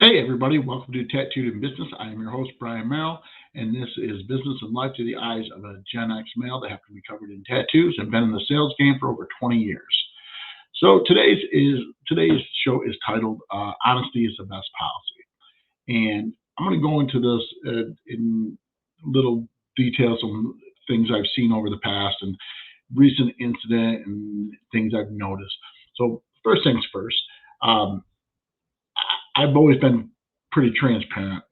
Hey everybody, welcome to Tattooed in Business. I am your host Brian Merrill, and this is Business and Life through the eyes of a Gen X male that happen to be covered in tattoos and been in the sales game for over 20 years. So today's show is titled "Honesty is the Best Policy," and I'm going to go into this in little details on things I've seen over the past and recent incident and things I've noticed. So first things first. Um, I've always been pretty transparent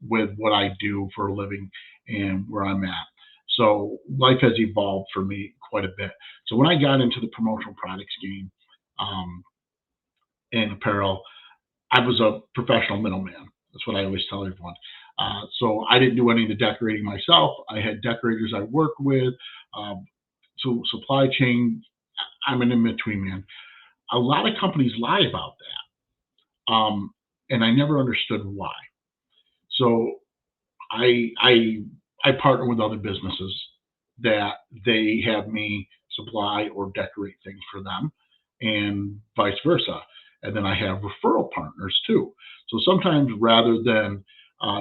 with what I do for a living and where I'm at. So life has evolved for me quite a bit. So when I got into the promotional products game um, and apparel, I was a professional middleman. That's what I always tell everyone. So I didn't do any of the decorating myself. I had decorators I worked with. Um, so supply chain, I'm an in-between man. A lot of companies lie about that, and I never understood why. So I I I partner with other businesses that they have me supply or decorate things for them, and vice versa. And then I have referral partners too. So sometimes rather than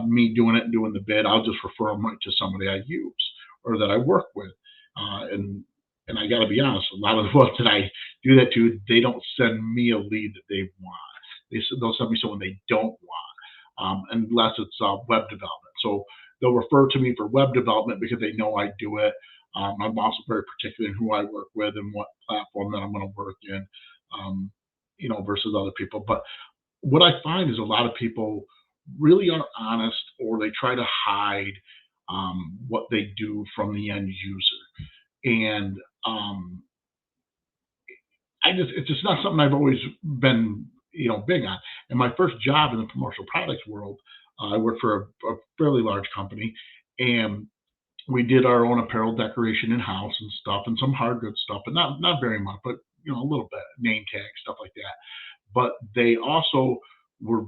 me doing it and doing the bid, I'll just refer them right to somebody I use or that I work with. And I got to be honest, a lot of the ones that I do that to, they don't send me a lead that they want. They'll send me someone they don't want, unless it's web development. So they'll refer to me for web development because they know I do it. I'm also very particular in who I work with and what platform that I'm going to work in, um, versus other people. But what I find is a lot of people really aren't honest, or they try to hide what they do from the end user. And it's just not something I've always been, big on. And my first job in the promotional products world, I worked for a fairly large company, and we did our own apparel decoration in house and stuff, and some hard goods stuff, but not very much, but a little bit, name tag stuff like that. But they also were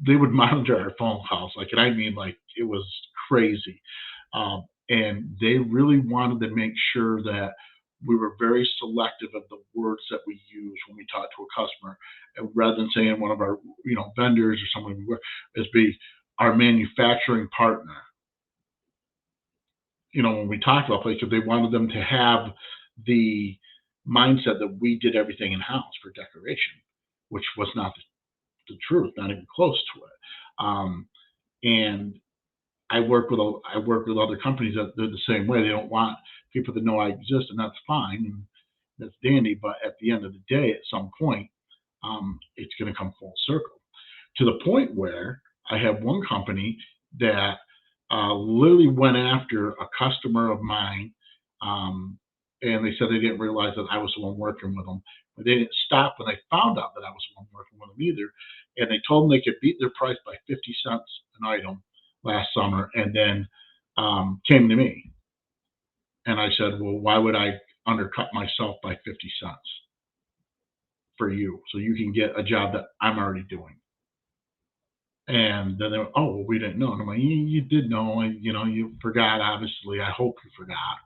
they would monitor our phone calls, like, and I mean, like, it was crazy. And they really wanted to make sure that we were very selective of the words that we use when we talk to a customer, and rather than saying one of our vendors or someone we work, as be our manufacturing partner. When we talked about places, they wanted them to have the mindset that we did everything in house for decoration, which was not the truth, not even close to it. And I work with other companies that they're the same way. They don't want people to know I exist, and that's fine, and that's dandy. But at the end of the day, at some point, it's going to come full circle to the point where I have one company that literally went after a customer of mine, um, and they said they didn't realize that I was the one working with them. But they didn't stop when they found out that I was the one working with them either, and they told them they could beat their price by 50 cents an item last summer, and then came to me, and I said, "Well, why would I undercut myself by 50 cents for you, so you can get a job that I'm already doing?" And then they were, "Oh, well, we didn't know." And I'm like, "You did know, and you forgot. Obviously, I hope you forgot,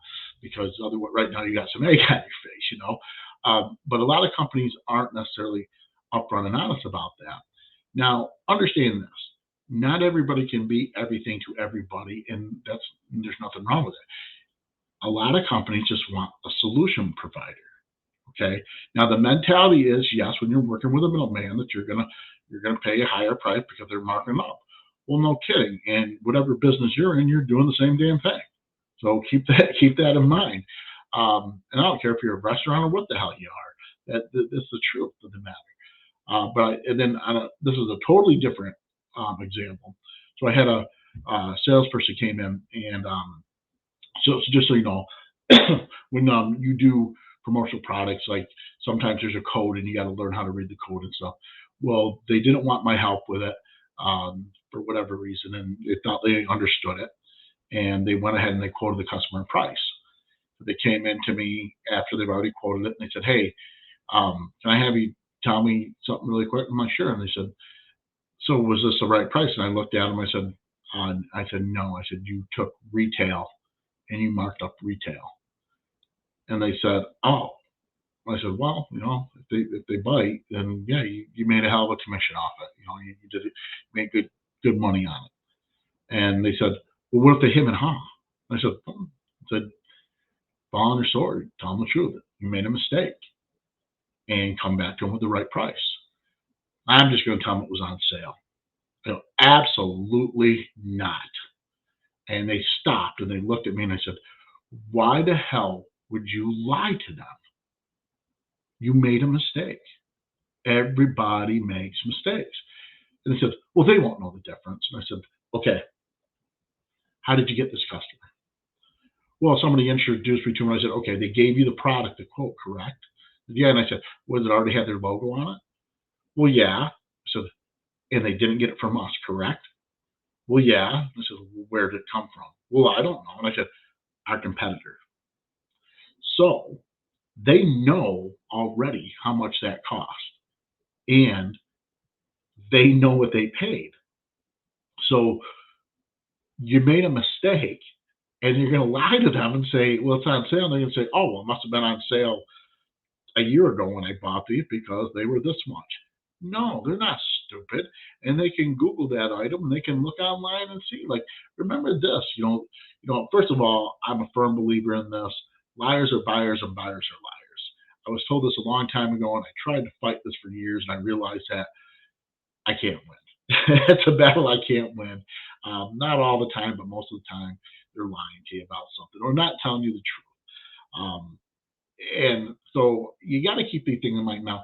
because otherwise, right now you got some egg on your face." But a lot of companies aren't necessarily upfront and honest about that. Now, understand this: not everybody can be everything to everybody, and there's nothing wrong with it. A lot of companies just want a solution provider. Okay. Now the mentality is, yes, when you're working with a middleman, that you're gonna pay a higher price because they're marking up. Well, no kidding. And whatever business you're in, you're doing the same damn thing. So keep that in mind. And I don't care if you're a restaurant or what the hell you are. That's the truth of the matter. But and then this is a totally different example. So I had a salesperson came in, and so just so you know, when you do promotional products, like, sometimes there's a code and you got to learn how to read the code and stuff. Well, they didn't want my help with it, for whatever reason, and they thought they understood it, and they went ahead and they quoted the customer price. They came in to me after they've already quoted it, and they said, "Hey, can I have you tell me something really quick?" I'm like, "Sure." And they said, "So was this the right price?" And I looked at them. I said, "No." I said, "You took retail and you marked up retail." And they said, "Oh." I said, well, if they bite, then yeah, you made a hell of a commission off it. You did it, made good money on it. And they said, well, what if they him and ha? I said, I said, fall on your sword, tell them the truth. You made a mistake, and come back to them with the right price. I'm just going to tell them it was on sale. Absolutely not. And they stopped and they looked at me and I said, why the hell would you lie to them? You made a mistake. Everybody makes mistakes. And they said, well, they won't know the difference. And I said, okay, how did you get this customer? Well, somebody introduced me to them. And I said, okay, they gave you the product, the quote, correct? Yeah. And I said, well, does it already have their logo on it? Well, yeah. So, and they didn't get it from us, correct? Well, yeah. I said, well, where did it come from? Well, I don't know. And I said, our competitor. So they know already how much that cost and they know what they paid. So you made a mistake and you're going to lie to them and say, well, it's on sale. And they're going to say, oh, well, it must have been on sale a year ago when I bought these because they were this much. No, they're not stupid. And they can Google that item and they can look online and see, like, remember this, first of all, I'm a firm believer in this. Liars are buyers and buyers are liars. I was told this a long time ago and I tried to fight this for years and I realized that I can't win. It's a battle I can't win. Not all the time, but most of the time they're lying to you about something or not telling you the truth. And so you got to keep these things in mind. Now,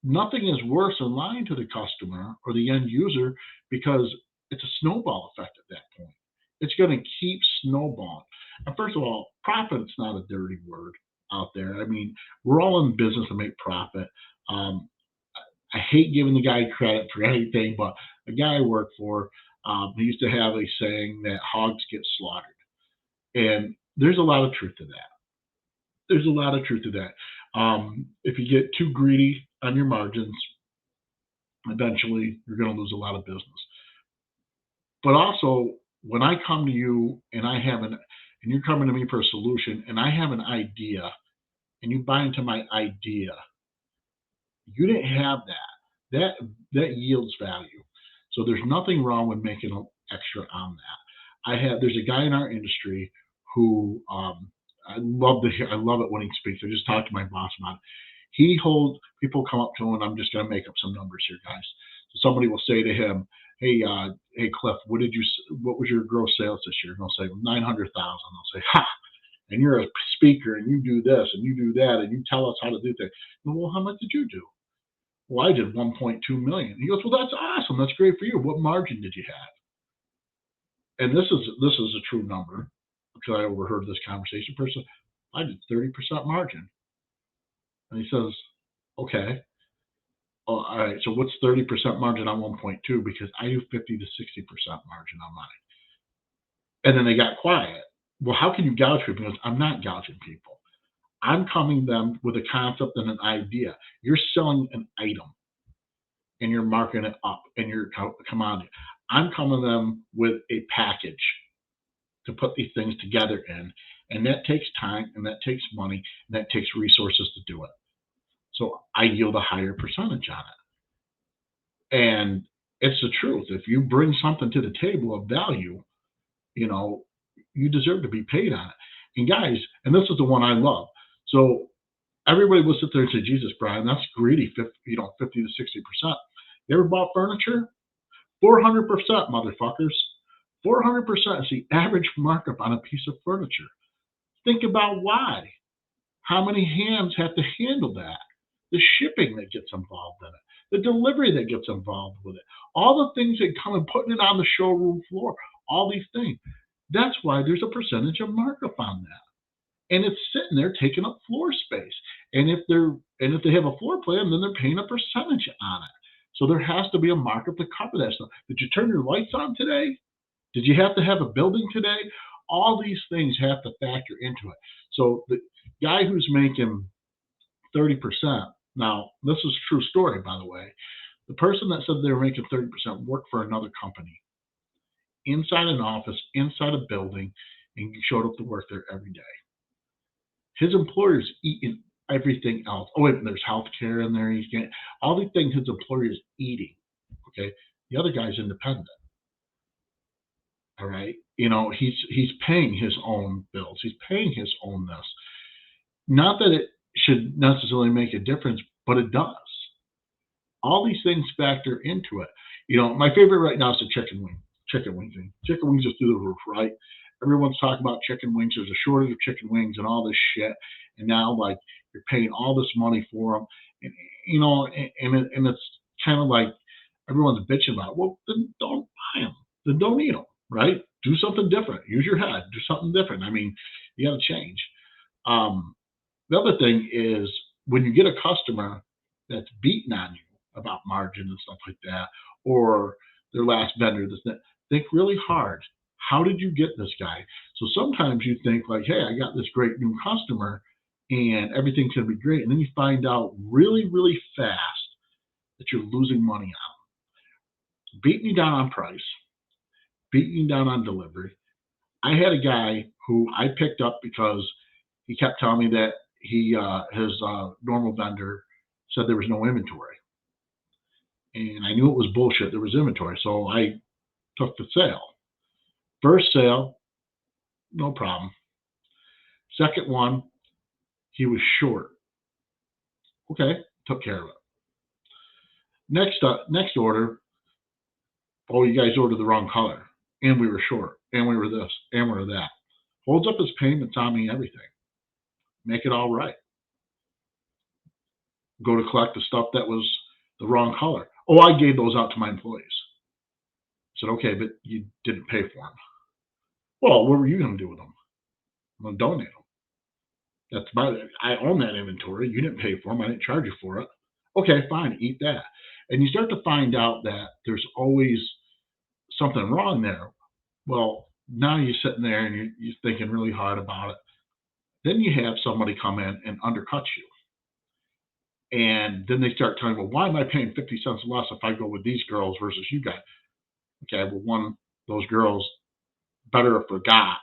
nothing is worse than lying to the customer or the end user because it's a snowball effect at that point. It's going to keep snowballing. And first of all, profit's not a dirty word out there. I mean, we're all in business to make profit. Um, I hate giving the guy credit for anything, but the guy I work for, he used to have a saying that hogs get slaughtered. And there's a lot of truth to that. There's a lot of truth to that. If you get too greedy on your margins, eventually you're going to lose a lot of business. But also, when I come to you and and you're coming to me for a solution, and I have an idea, and you buy into my idea, you didn't have that. That yields value. So there's nothing wrong with making an extra on that. There's a guy in our industry who I love it when he speaks. I just talked to my boss about it. People come up to him, and I'm just going to make up some numbers here, guys. So somebody will say to him, hey Cliff, what was your gross sales this year? And they'll say 900,000. They'll say, ha, and you're a speaker and you do this and you do that and you tell us how to do things. Well, how much did you do? Well, I did 1.2 million. He goes, well, that's awesome. That's great for you. What margin did you have? And this is a true number because I overheard this conversation. Person, I did 30% margin. And he says, okay. Oh, all right. So what's 30% margin on 1.2? Because I do 50 to 60% margin on mine. And then they got quiet. Well, how can you gouge people? Because I'm not gouging people. I'm coming them with a concept and an idea. You're selling an item and you're marking it up and you're commodity. I'm coming them with a package to put these things together in, and that takes time and that takes money and that takes resources to do it. So I yield a higher percentage on it. And it's the truth. If you bring something to the table of value, you know, you deserve to be paid on it. And guys, and this is the one I love. So everybody will sit there and say, Jesus, Brian, that's greedy, 50 to 60%. You ever bought furniture? 400%, motherfuckers. 400% is the average markup on a piece of furniture. Think about why. How many hands have to handle that? The shipping that gets involved in it, the delivery that gets involved with it, all the things that come and putting it on the showroom floor, all these things. That's why there's a percentage of markup on that. And it's sitting there taking up floor space. And if they have a floor plan, then they're paying a percentage on it. So there has to be a markup to cover that stuff. Did you turn your lights on today? Did you have to have a building today? All these things have to factor into it. So the guy who's making 30%, now this is a true story, by the way. The person that said they were making 30% worked for another company inside an office, inside a building, and showed up to work there every day. His employer's eating everything else. Oh, wait, there's health care in there. He's getting all these things his employer is eating. Okay. The other guy's independent. All right. He's paying his own bills. He's paying his own this. Not that it should necessarily make a difference, but it does. All these things factor into it. My favorite right now is the chicken wing. Chicken wing thing. Chicken wings are through the roof, right? Everyone's talking about chicken wings. There's a shortage of chicken wings and all this shit. And now, like, you're paying all this money for them, and it's kind of like everyone's bitching about. Well, then don't buy them. Then don't eat them, right? Do something different. Use your head. Do something different. I mean, you got to change. Um, the other thing is when you get a customer that's beating on you about margin and stuff like that, or their last vendor, think really hard. How did you get this guy? So sometimes you think like, hey, I got this great new customer and everything's going to be great. And then you find out really, really fast that you're losing money on. Beating you down on price, beating you down on delivery. I had a guy who I picked up because he kept telling me that his normal vendor said there was no inventory, and I knew it was bullshit. There was inventory, so I took the sale. First sale, no problem. Second one, he was short. Okay, took care of it. Next order, oh, you guys ordered the wrong color, and we were short, and we were this, and we were that. Holds up his payments on me, everything. Make it all right. Go to collect the stuff that was the wrong color. Oh, I gave those out to my employees. I said, okay, but you didn't pay for them. Well, what were you going to do with them? I'm going to donate them. I own that inventory. You didn't pay for them. I didn't charge you for it. Okay, fine, eat that. And you start to find out that there's always something wrong there. Well, now you're sitting there and you're thinking really hard about it. Then you have somebody come in and undercut you. And then they start telling, well, why am I paying 50 cents less if I go with these girls versus you guys? Okay, well, one, those girls better have forgot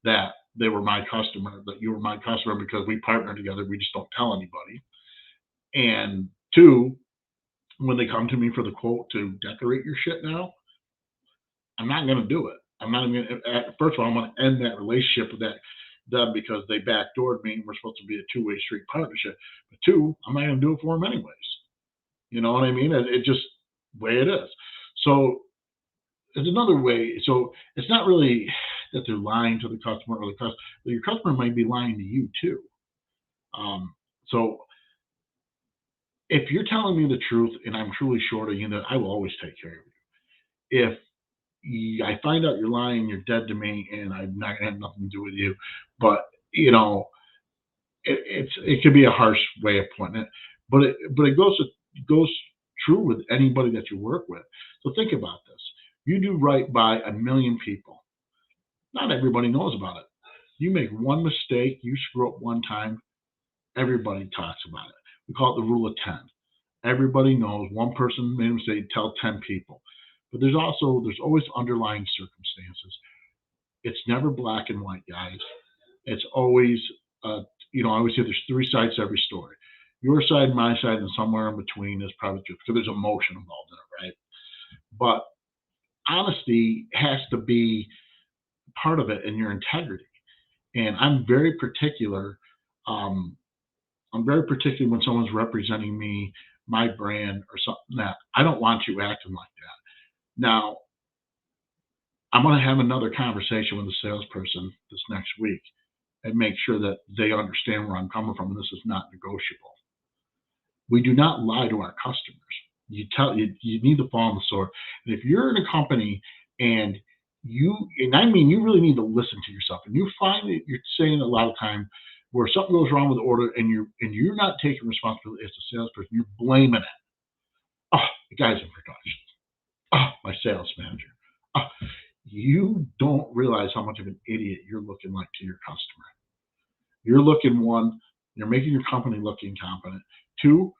that they were my customer, that you were my customer because we partner together. We just don't tell anybody. And two, when they come to me for the quote to decorate your shit now, I'm not going to do it. I'm not going to. First of all, I'm going to end that relationship with them because they backdoored me and we're supposed to be a two-way street partnership. But two, I'm not going to do it for them anyways. You know what I mean? It just the way it is. So there's another way. So it's not really that they're lying to the customer or the customer. Your customer might be lying to you too. So if you're telling me the truth and I'm truly short of you, I will always take care of you. If I find out you're lying, you're dead to me, and I'm not gonna have nothing to do with you. But it could be a harsh way of putting it, but it goes true with anybody that you work with. So think about this: you do right by a million people. Not everybody knows about it. You make one mistake, you screw up one time, everybody talks about it. We call it the rule of 10. Everybody knows one person made a mistake, tell 10 people. But there's always underlying circumstances. It's never black and white, guys. It's always, I always say there's three sides to every story. Your side, my side, and somewhere in between is probably truth because there's emotion involved in it, right? But honesty has to be part of it and your integrity. And I'm very particular. Um, I'm very particular when someone's representing me, my brand, or something that I don't want you acting like that. Now, I'm going to have another conversation with the salesperson this next week and make sure that they understand where I'm coming from. And this is not negotiable. We do not lie to our customers. You need to fall on the sword. And if you're in a company and you really need to listen to yourself, and you find that you're saying a lot of time where something goes wrong with the order and you're not taking responsibility as a salesperson, you're blaming it. Oh, the guy's in production. Oh, my sales manager. Oh, you don't realize how much of an idiot you're looking like to your customer. You're making your company look incompetent. Two,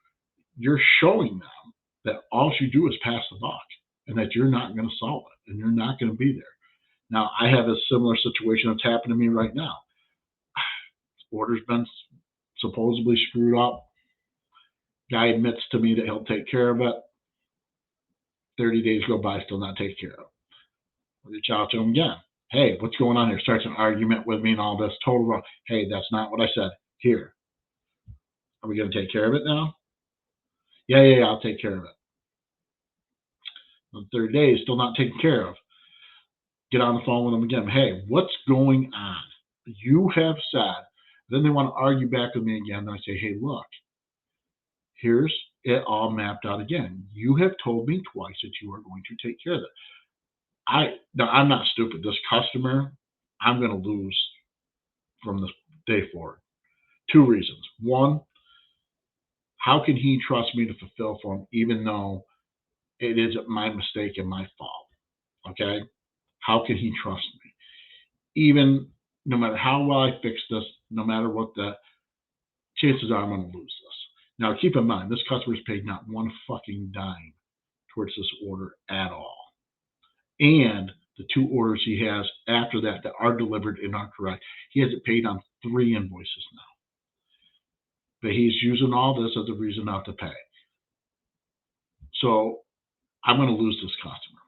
you're showing them that all you do is pass the buck and that you're not going to solve it and you're not going to be there. Now, I have a similar situation that's happened to me right now. Order's been supposedly screwed up. Guy admits to me that he'll take care of it. 30 days go by, still not taken care of. I reach out to him again. Hey, what's going on here? Starts an argument with me and all this. Total wrong. Hey, that's not what I said. Here. Are we going to take care of it now? Yeah, I'll take care of it. On the third day, still not taken care of. Get on the phone with them again. Hey, what's going on? You have said. Then they want to argue back with me again. Then I say, hey, look, here's it all mapped out again. You have told me twice that you are going to take care of it. I'm not stupid. This customer, I'm going to lose from this day forward. Two reasons. One, how can he trust me to fulfill for him, even though it isn't my mistake and my fault? Okay? How can he trust me? Even no matter how well I fix this, no matter what the chances are, I'm going to lose this. Now, keep in mind, this customer's paid not one fucking dime towards this order at all. And the two orders he has after that are delivered and are correct, he hasn't paid on 3 invoices now. But he's using all this as a reason not to pay. So I'm going to lose this customer.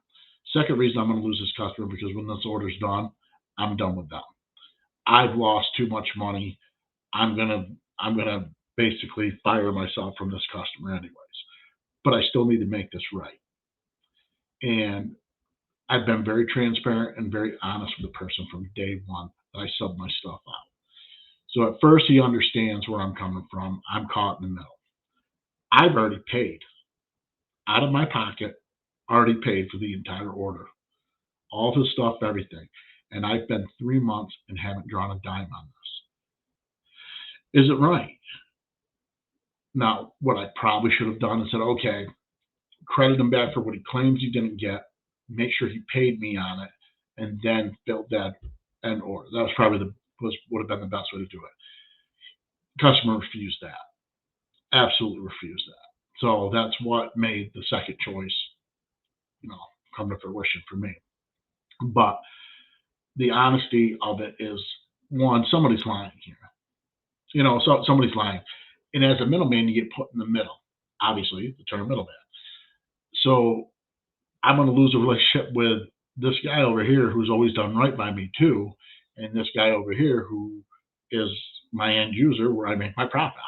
Second reason I'm going to lose this customer because when this order's done, I'm done with them. I've lost too much money. I'm gonna basically fire myself from this customer anyways. But I still need to make this right. And I've been very transparent and very honest with the person from day one that I sub my stuff out. So at first he understands where I'm coming from. I'm caught in the middle. I've already paid out of my pocket, already paid for the entire order, all his stuff, everything. And I've been 3 months and haven't drawn a dime on this. Is it right? Now, what I probably should have done is said, okay, credit him back for what he claims he didn't get, make sure he paid me on it, and then filled that end order. That was probably would have been the best way to do it. Customer refused that. Absolutely refused that. So that's what made the second choice, come to fruition for me. But the honesty of it is, one, somebody's lying here. So somebody's lying. And as a middleman, you get put in the middle. Obviously, the term middleman. So I'm going to lose a relationship with this guy over here who's always done right by me too, and this guy over here who is my end user where I make my profit.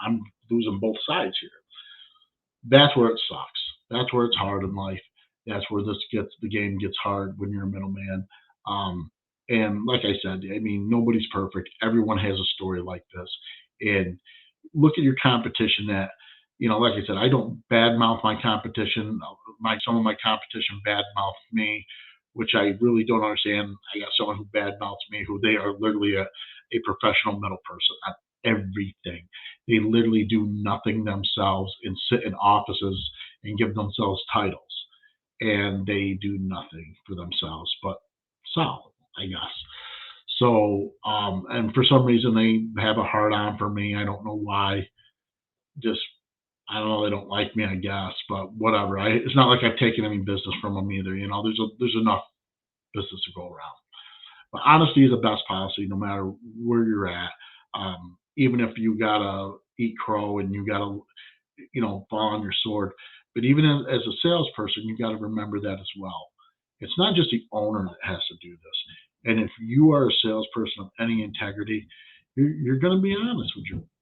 I'm losing both sides here. That's where it sucks. That's where it's hard in life. That's where the game gets hard when you're a middleman. And like I said, I mean, nobody's perfect. Everyone has a story like this. And look at your competition that, like I said, I don't badmouth my competition. Some of my competition badmouth me, which I really don't understand. I got someone who badmouths me, who they are literally a professional middle person at everything. They literally do nothing themselves and sit in offices and give themselves titles. And they do nothing for themselves but sell, I guess. So, and for some reason they have a hard on for me. I don't know why. Just, I don't know. They don't like me, I guess, but whatever. It's not like I've taken any business from them either. There's enough business to go around. But honesty is the best policy, no matter where you're at. Even if you gotta eat crow and you gotta, fall on your sword. But even as a salesperson, you got to remember that as well. It's not just the owner that has to do this. And if you are a salesperson of any integrity, you're going to be honest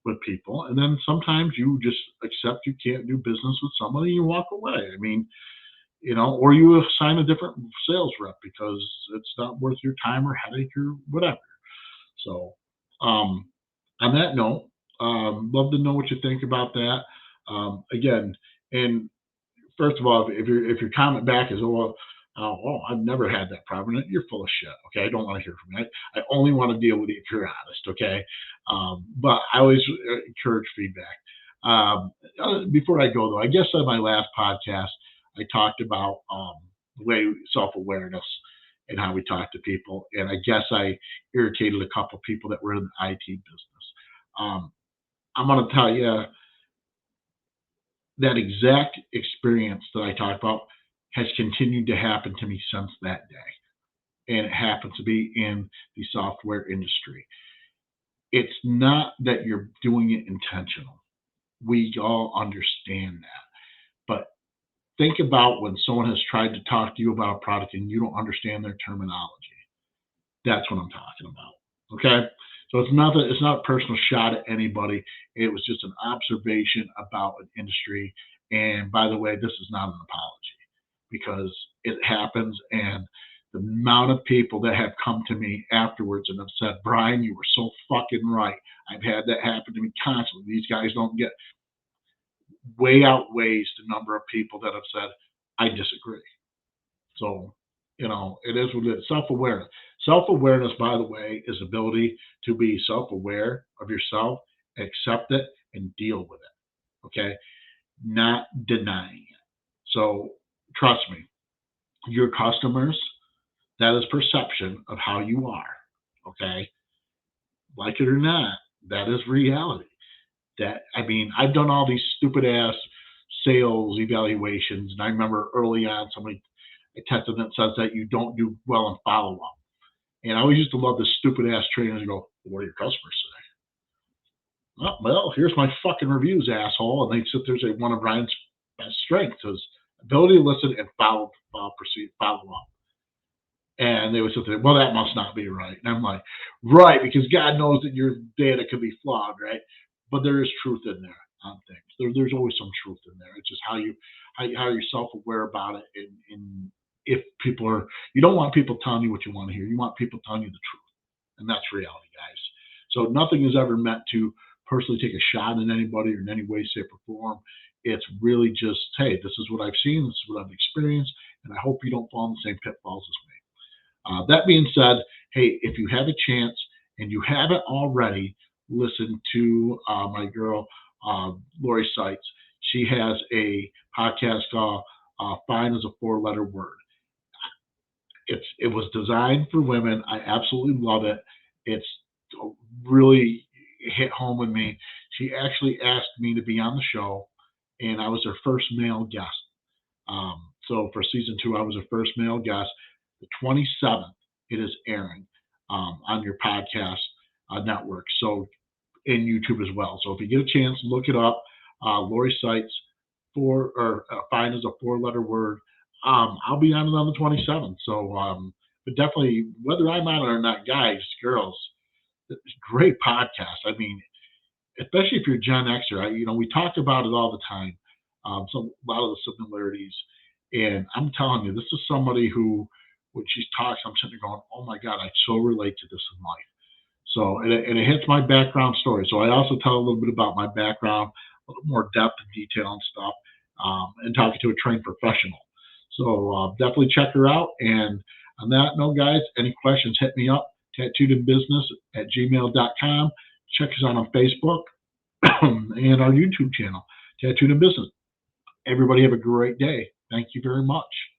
with people. And then sometimes you just accept you can't do business with somebody and you walk away. I mean, or you assign a different sales rep because it's not worth your time or headache or whatever. So, on that note, love to know what you think about that. Again, and first of all, if your comment back is, I've never had that problem, you're full of shit. Okay, I don't want to hear from you. I only want to deal with you if you're honest. Okay, but I always encourage feedback. Before I go though, I guess on my last podcast I talked about the way self-awareness and how we talk to people, and I guess I irritated a couple people that were in the IT business. I'm going to tell you that exact experience that I talked about has continued to happen to me since that day. And it happens to be in the software industry. it's not that you're doing it intentional. We all understand that. But think about when someone has tried to talk to you about a product and you don't understand their terminology. That's what I'm talking about. Okay? So it's not a personal shot at anybody. It was just an observation about an industry. And by the way, this is not an apology because it happens, and the amount of people that have come to me afterwards and have said, Brian, you were so fucking right. I've had that happen to me constantly. These guys don't get, way outweighs the number of people that have said, I disagree. So, it is what it is. Self awareness. Self awareness, by the way, is ability to be self aware of yourself, accept it, and deal with it. Okay? Not denying it. So, trust me, your customers, that is perception of how you are. Okay? Like it or not, that is reality. I've done all these stupid ass sales evaluations, and I remember early on somebody I tested that says that you don't do well in follow up. And I always used to love the stupid ass trainers and go, what do your customers say? Oh, well, here's my fucking reviews, asshole. And they sit there and say one of Brian's best strengths is ability to listen and follow up. And they would sit there, well, that must not be right. And I'm like, right, because God knows that your data could be flawed, right? But there is truth in there on things. There's always some truth in there. It's just how you're self aware about it. And if people are, you don't want people telling you what you want to hear. You want people telling you the truth, and that's reality, guys. So nothing is ever meant to personally take a shot at anybody or in any way, shape, or form. It's really just, hey, this is what I've seen, this is what I've experienced, and I hope you don't fall in the same pitfalls as me. That being said, hey, if you have a chance and you haven't already listened to my girl, Lori Seitz, she has a podcast called Fine as a Four-Letter Word. It was designed for women. I absolutely love it. It's really hit home with me. She actually asked me to be on the show, and I was her first male guest. So for season 2, I was her first male guest. The 27th, it is airing on your podcast network, so in YouTube as well. So if you get a chance, look it up. Lori Seitz, Fine as a Four-Letter Word. I'll be on it on the 27th. So, but definitely, whether I'm on it or not, guys, girls, it's a great podcast. I mean, especially if you're Gen Xer, we talk about it all the time. So a lot of the similarities, and I'm telling you, this is somebody who, when she talks, I'm sitting there going, "Oh my God, I so relate to this in life." So, and it hits my background story. So I also tell a little bit about my background, a little more depth and detail and stuff, and talking to a trained professional. So definitely check her out. And on that note, guys, any questions, hit me up, tattooedinbusiness@gmail.com. Check us out on Facebook and our YouTube channel, Tattooed in Business. Everybody have a great day. Thank you very much.